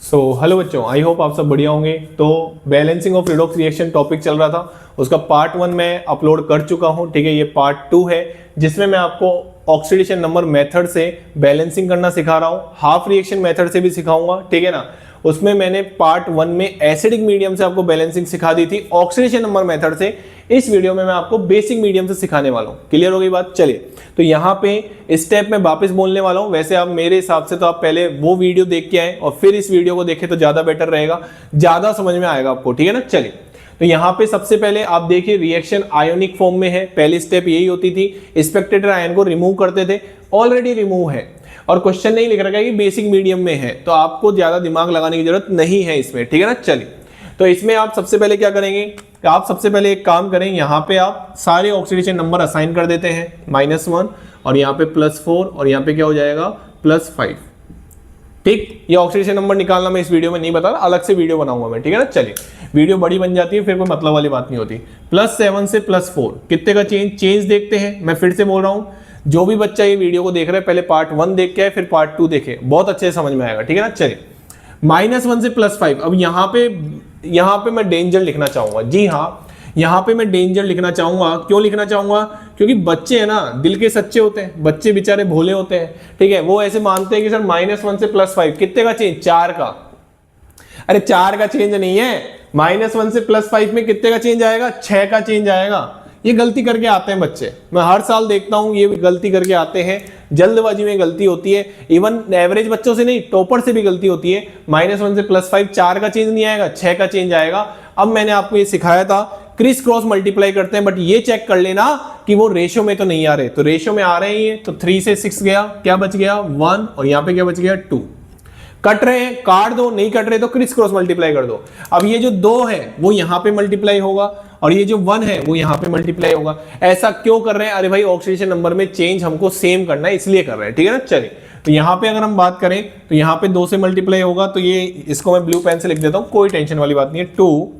Hello बच्चों, I hope आप सब बढ़िया होंगे। तो balancing of redox reaction topic चल रहा था, उसका पार्ट 1 मैं अपलोड कर चुका हूं। ठीक है, ये पार्ट 2 है जिसमें मैं आपको ऑक्सीडेशन नंबर मेथड से बैलेंसिंग करना सिखा रहा हूं, हाफ रिएक्शन मेथड से भी सिखाऊंगा। ठीक है ना। उसमें मैंने पार्ट 1 में एसिडिक मीडियम से आपको बैलेंसिंग सिखा दी थी ऑक्सीडेशन नंबर मेथड से। इस वीडियो में मैं आपको बेसिक मीडियम से सिखाने वाला हूं। क्लियर हो गई बात? चलिए, तो यहाँ पे स्टेप में वापस बोलने वाला हूं। वैसे आप मेरे हिसाब से तो आप पहले वो वीडियो देख के आए और फिर इस वीडियो को देखें तो ज्यादा बेटर रहेगा, ज्यादा समझ में आएगा आपको। ठीक है ना। चलिए, तो यहाँ पे सबसे पहले आप देखिए रिएक्शन आयोनिक फॉर्म में है। पहली स्टेप यही होती थी, स्पेक्टेटर आयन को रिमूव करते थे, ऑलरेडी रिमूव है और क्वेश्चन नहीं लिख रखा है कि बेसिक मीडियम में है, तो आपको ज्यादा दिमाग लगाने की जरूरत नहीं है इसमें। ठीक है ना। चलिए, तो इसमें आप सबसे पहले क्या करेंगे, आप सबसे पहले एक काम करें, यहाँ पे आप सारे ऑक्सीडेशन नंबर असाइन कर देते हैं -1 और यहाँ पे +4 और यहाँ पे क्या हो जाएगा +5। ठीक, ये ऑक्सीडेशन नंबर निकालना मैं इस वीडियो में नहीं बता रहा, अलग से वीडियो बनाऊंगा मैं। ठीक है ना। चलिए, वीडियो बड़ी बन जाती है फिर कोई मतलब वाली बात नहीं होती। +7 से +4 कितने का चेंज देखते हैं। मैं फिर से बोल रहा हूँ, जो भी बच्चा ये वीडियो को देख रहा है पहले पार्ट 1 देख के आए, फिर पार्ट 2 देखे, बहुत अच्छे से समझ में आएगा। ठीक है ना। चलिए, -1 से +5। अब यहाँ पे मैं डेंजर लिखना चाहूंगा। जी हाँ, यहाँ पे मैं डेंजर लिखना चाहूंगा। क्यों लिखना चाहूंगा? क्योंकि बच्चे हैं ना, दिल के सच्चे होते हैं, बच्चे बेचारे भोले होते हैं। ठीक है, वो ऐसे मानते हैं कि सर -1 से +5 कितने का चेंज, 4 का। अरे 4 का चेंज नहीं है, -1 से +5 में कितने का चेंज आएगा, 6 का चेंज आएगा। ये गलती करके आते हैं बच्चे, मैं हर साल देखता हूं ये गलती करके आते हैं, जल्दबाजी में गलती होती है। इवन एवरेज बच्चों से नहीं, टॉपर से भी गलती होती है। -1 से +5 4 का चेंज नहीं आएगा, 6 का चेंज आएगा। अब मैंने आपको ये सिखाया था क्रिस क्रॉस मल्टीप्लाई करते हैं, बट ये चेक कर लेना कि वो रेशियो में तो नहीं आ रहे। तो रेशियो में आ रहे हैं, तो 3 से 6 गया, क्या बच गया 1 और यहाँ पे क्या बच गया 2। कट रहे हैं काट दो, नहीं कट रहे तो क्रिस क्रॉस मल्टीप्लाई कर दो। अब ये जो 2 है वो यहाँ पे मल्टीप्लाई होगा और ये जो 1 है वो यहाँ पे मल्टीप्लाई होगा। ऐसा क्यों कर रहे हैं? अरे भाई ऑक्सीडेशन नंबर में चेंज हमको सेम करना है, इसलिए कर रहे हैं। ठीक है ना। चलिए, तो यहाँ पे अगर हम बात करें तो यहाँ पे 2 से मल्टीप्लाई होगा, तो ये इसको मैं ब्लू पेन से लिख देता हूँ, कोई टेंशन वाली बात नहीं है। 2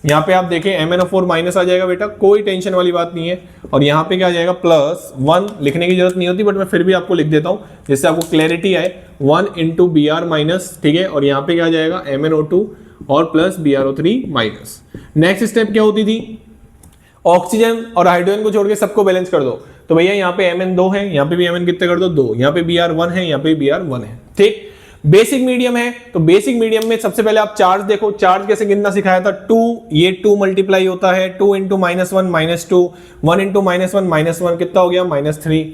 यहाँ पे आप देखें MnO4 माइनस आ जाएगा बेटा, कोई टेंशन वाली बात नहीं है। और यहाँ पे क्या आ जाएगा +1, लिखने की जरूरत नहीं होती बट मैं फिर भी आपको लिख देता हूँ जिससे आपको क्लैरिटी आए। 1 × Br-, ठीक है, और यहाँ पे क्या आ जाएगा MnO2 और +BrO3-। नेक्स्ट स्टेप क्या होती थी, ऑक्सीजन और हाइड्रोजन को छोड़ के सबको बैलेंस कर दो। तो भैया यहाँ पे Mn 2 है, यहाँ पे भी Mn कितने कर दो 2, यहाँ पे Br1 है, यहाँ पे Br1 है। ठीक, बेसिक मीडियम है, तो बेसिक मीडियम में सबसे पहले आप चार्ज देखो। चार्ज कैसे गिनना सिखाया था, 2, ये 2 मल्टीप्लाई होता है, 2 × -1 -2, 1 × -1 -1 कितना हो गया -3।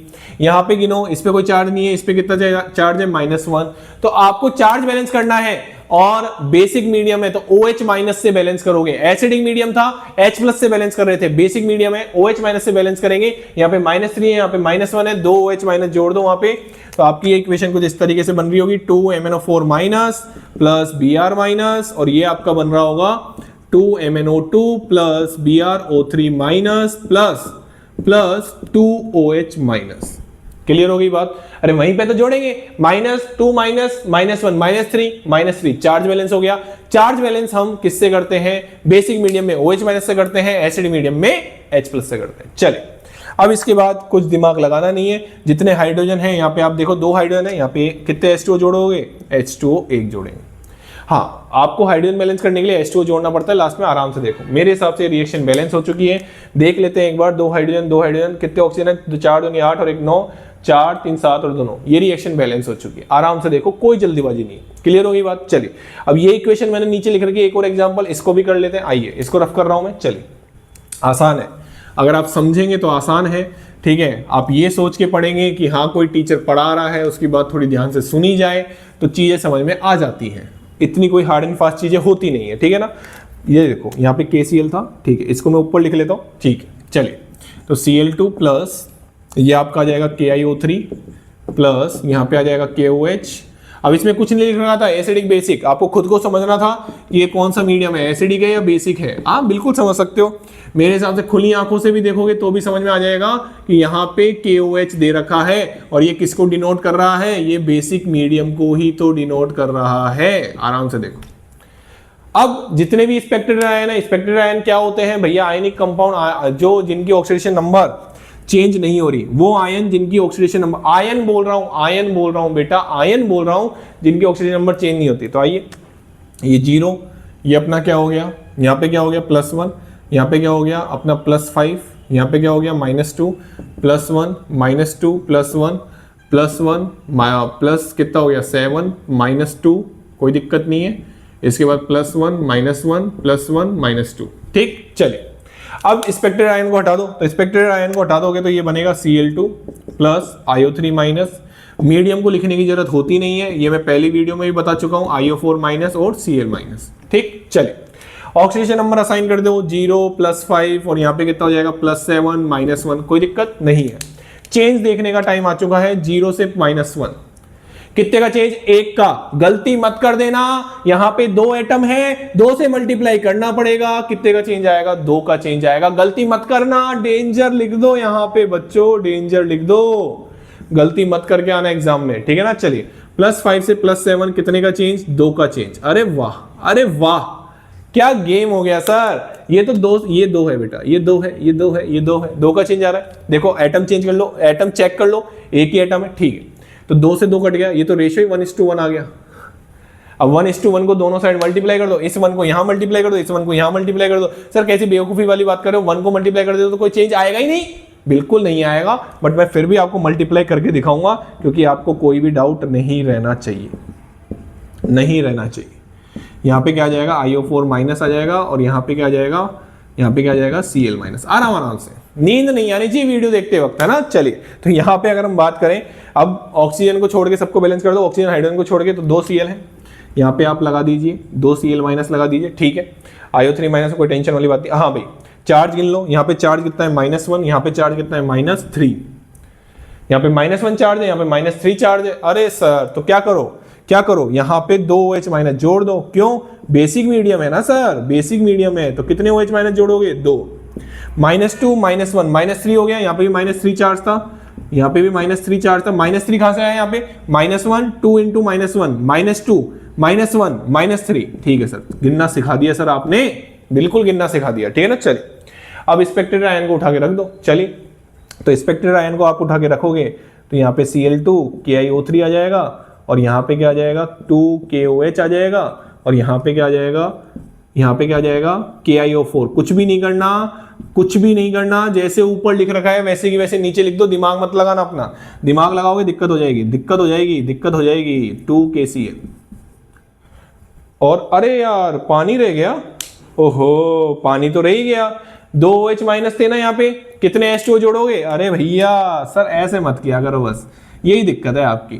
यहाँ पे गिनो, इस पे कोई चार्ज नहीं है, इस पे कितना चार्ज है -1। तो आपको चार्ज बैलेंस करना है और बेसिक मीडियम है तो OH- से बैलेंस करोगे। एसिडिक मीडियम था H+ से बैलेंस कर रहे थे, बेसिक मीडियम है OH- से बैलेंस करेंगे। यहाँ पे -3 है, यहाँ पे -1 है, 2 OH- जोड़ दो वहां पे, तो आपकी ये इक्वेशन कुछ इस तरीके से बन रही होगी, 2 MnO4- +Br- और ये आपका बन रहा होगा 2 MnO2 +BrO3- +2 OH-। क्लियर हो गई बात? अरे वहीं पे तो जोड़ेंगे, -2 -1 -3 चार्ज बैलेंस हो गया। चार्ज बैलेंस हम किससे करते हैं, बेसिक मीडियम में OH- से करते हैं, एसिड मीडियम में H+ से करते हैं। चलिए, अब इसके बाद कुछ दिमाग लगाना नहीं है। जितने हाइड्रोजन हैं यहाँ पे आप देखो 2 हाइड्रोजन है, यहाँ पे कितने H2O जोड़ोगे, H2O 1 जोड़ेंगे। हाँ, आपको हाइड्रोजन बैलेंस करने के लिए H2O जोड़ना पड़ता है लास्ट में, आराम से देखो। मेरे हिसाब से रिएक्शन बैलेंस हो चुकी है, देख लेते हैं एक बार। 2 हाइड्रोजन कितने ऑक्सीजन है, 4 दूनी 8 और 1 9, 4 3 7 और दोनों, ये रिएक्शन बैलेंस हो चुकी है। आराम से देखो, कोई जल्दीबाजी नहीं। क्लियर हो गई बात? चलिए, अब ये इक्वेशन मैंने नीचे लिख रखी है, एक और एग्जांपल इसको भी कर लेते हैं। आइए, इसको रफ कर रहा हूं मैं। चलिए, आसान है, अगर आप समझेंगे तो आसान है। ठीक है, आप ये सोच के पढ़ेंगे कि हाँ कोई टीचर पढ़ा रहा है, उसकी बात थोड़ी ध्यान से सुनी जाए तो चीजें समझ में आ जाती हैं। इतनी कोई हार्ड एंड फास्ट चीजें होती नहीं है। ठीक है ना। ये देखो, यहाँ पे KCl था, ठीक है, इसको मैं ऊपर लिख लेता हूँ। ठीक है, चलिए, तो Cl2+ ये आपका आ जाएगा KiO3 प्लस यहाँ पे आ जाएगा KOH। अब इसमें कुछ नहीं लिख रहा था, एसिडिक बेसिक, आपको खुद को समझना था कि ये कौन सा मीडियम है, एसिडिक है या बेसिक है। आप बिल्कुल समझ सकते हो, मेरे हिसाब से खुली आंखों से भी देखोगे तो भी समझ में आ जाएगा कि यहाँ पे KOH दे रखा है और ये किसको डिनोट कर रहा है, ये बेसिक मीडियम को ही तो डिनोट कर रहा है। आराम से देखो। अब जितने भी स्पेक्टेटर आयन है, स्पेक्टेटर आयन क्या होते हैं भैया, आयनिक कंपाउंड जो जिनकी ऑक्सीडेशन नंबर चेंज नहीं हो रही, वो आयन जिनकी ऑक्सीडेशन नंबर, आयन बोल रहा हूं बेटा, आयन बोल रहा हूं जिनकी ऑक्सीडेशन नंबर चेंज नहीं होती। तो आइए ये 0, ये अपना क्या हो गया, यहाँ पे क्या हो गया +1, यहाँ पे क्या हो गया अपना +5, यहाँ पे क्या हो गया -2, +1 -2 +1 +1 प्लस कितना हो गया 7 -2, कोई दिक्कत नहीं है। इसके बाद +1 -1 +1 -2, ठीक। चलिए अब स्पेक्ट्रेटेड आयन को हटा दो, तो स्पेक्ट्रेटेड आयन को हटा दोगे तो ये बनेगा Cl2 प्लस IO3-। मीडियम को लिखने की जरूरत होती नहीं है, ये मैं पहली वीडियो में भी बता चुका हूं, IO4- और Cl-। ठीक, चलिए ऑक्सीडेशन नंबर असाइन कर दो 0 +5 और यहाँ पे कितना हो जाएगा +7 -1, कोई दिक्कत नहीं है। चेंज देखने का टाइम आ चुका है 0 से -1, कितने का चेंज, 1 का। गलती मत कर देना, यहां पे 2 एटम है, 2 से मल्टीप्लाई करना पड़ेगा, कितने का चेंज आएगा 2 का चेंज आएगा। गलती मत करना, डेंजर लिख दो यहां पे बच्चों, डेंजर लिख दो, गलती मत करके आना एग्जाम में, ठीक है ना। चलिए +5 से +7 कितने का चेंज, 2 का चेंज। अरे वाह, अरे वाह, क्या गेम हो गया सर। ये तो ये 2 है बेटा, ये 2 है, ये 2 है, ये 2 है, 2 का चेंज आ रहा है। देखो एटम चेंज कर लो, एटम चेक कर लो, एक ही एटम है, ठीक है। तो 2 से 2 कट गया, ये तो रेशियो 1:1 आ गया। अब 1:1 को दोनों साइड मल्टीप्लाई कर दो, इस 1 को यहां मल्टीप्लाई कर दो, इस 1 को यहां मल्टीप्लाई कर दो। सर कैसी बेवकूफी वाली बात कर रहे हो, 1 को मल्टीप्लाई कर दो तो कोई चेंज आएगा ही नहीं, बिल्कुल नहीं आएगा। बट मैं फिर भी आपको मल्टीप्लाई करके दिखाऊंगा, क्योंकि आपको कोई भी डाउट नहीं रहना चाहिए, नहीं रहना चाहिए। यहाँ पे क्या आ जाएगा IO4- आ जाएगा, और यहाँ पे क्या आ जाएगा, यहाँ पे क्या आ जाएगा Cl-। आराम से, नींद नहीं आनी चाहिए वीडियो देखते वक्त, है ना। चलिए तो यहाँ पे अगर हम बात करें, अब ऑक्सीजन को छोड़ के सबको बैलेंस कर दो, ऑक्सीजन हाइड्रोजन को छोड़ के, तो 2 Cl है, यहाँ पे आप लगा दीजिए 2 Cl- लगा दीजिए, ठीक है। IO3- कोई टेंशन वाली बात नहीं। हाँ भाई चार्ज गिन लो, यहाँ पे चार्ज कितना है -1, यहाँ पे चार्ज कितना है -3, यहाँ पे -1 चार्ज है, यहाँ पे -3 चार्ज है। अरे सर तो क्या करो, क्या करो, यहाँ पे 2 OH- जोड़ दो, क्यों, बेसिक मीडियम है ना सर, बेसिक मीडियम है, तो कितने OH- जोड़ोगे 2, -2 -1 -3 हो गया। यहाँ पे भी -3 चार्ज था, यहाँ पे भी -3 चार्ज था। -3 कहां से आया, यहाँ पे -1 2 × -1 -2 -1 -3, ठीक है सर, गिनना सिखा दिया सर आपने, बिल्कुल गिनना सिखा दिया, ठीक है ना। चलिए अब स्पेक्ट्रेटेड आयन को उठा के रख दो। चलिए तो स्पेक्ट्रेटेड आयन को आप उठा के रखोगे तो यहाँ पे Cl2 KiO3 आ जाएगा, और यहाँ पे क्या आ जाएगा 2 KOH आ जाएगा, और यहाँ पे क्या आ जाएगा, यहाँ पे क्या आ जाएगा KiO4। कुछ भी नहीं करना, कुछ भी नहीं करना, जैसे ऊपर लिख रखा है वैसे की वैसे नीचे लिख दो, दिमाग मत लगाना अपना, दिमाग लगाओगे दिक्कत हो जाएगी, दिक्कत हो जाएगी, दिक्कत हो जाएगी। 2 KCl, और अरे यार पानी रह गया, ओहो पानी तो रह ही गया। 2 OH- थे ना, यहाँ पे कितने H2O जोड़ोगे, अरे भैया सर ऐसे मत किया करो, बस यही दिक्कत है आपकी।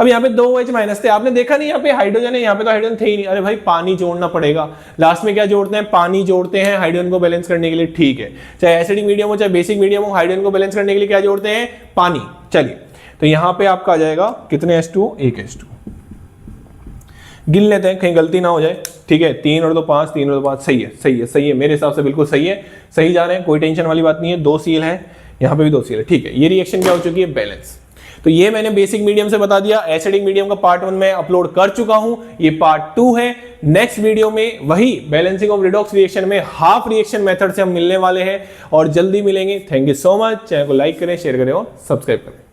अब यहाँ पे 2 OH- थे, आपने देखा नहीं यहाँ पे हाइड्रोजन है, यहाँ पे तो हाइड्रोजन थे ही नहीं। अरे भाई पानी जोड़ना पड़ेगा, लास्ट में क्या जोड़ते हैं, पानी जोड़ते हैं हाइड्रोजन को बैलेंस करने के लिए, ठीक है। चाहे एसिडिक मीडियम हो चाहे बेसिक मीडियम हो, हाइड्रोजन को बैलेंस करने के लिए क्या जोड़ते हैं, पानी। चलिए तो यहाँ पे आपका आ जाएगा कितने H2O, 1 H2O। गिन लेते हैं कहीं गलती ना हो जाए, ठीक है। 3 और 2 5, 3 और 2 5, सही है, सही है, सही है, मेरे हिसाब से बिल्कुल सही है, सही जा रहे हैं, कोई टेंशन वाली बात नहीं है। 2 Cl है, यहाँ पे भी 2 Cl है, ठीक है। ये रिएक्शन क्या हो चुकी है, बैलेंस। तो ये मैंने बेसिक मीडियम से बता दिया, एसिडिक मीडियम का पार्ट 1 में अपलोड कर चुका हूं, ये पार्ट 2 है। नेक्स्ट वीडियो में वही बैलेंसिंग ऑफ रिडॉक्स रिएक्शन में हाफ रिएक्शन मेथड से हम मिलने वाले हैं, और जल्दी मिलेंगे। Thank you so much. Channel को लाइक करें, शेयर करें और सब्सक्राइब करें।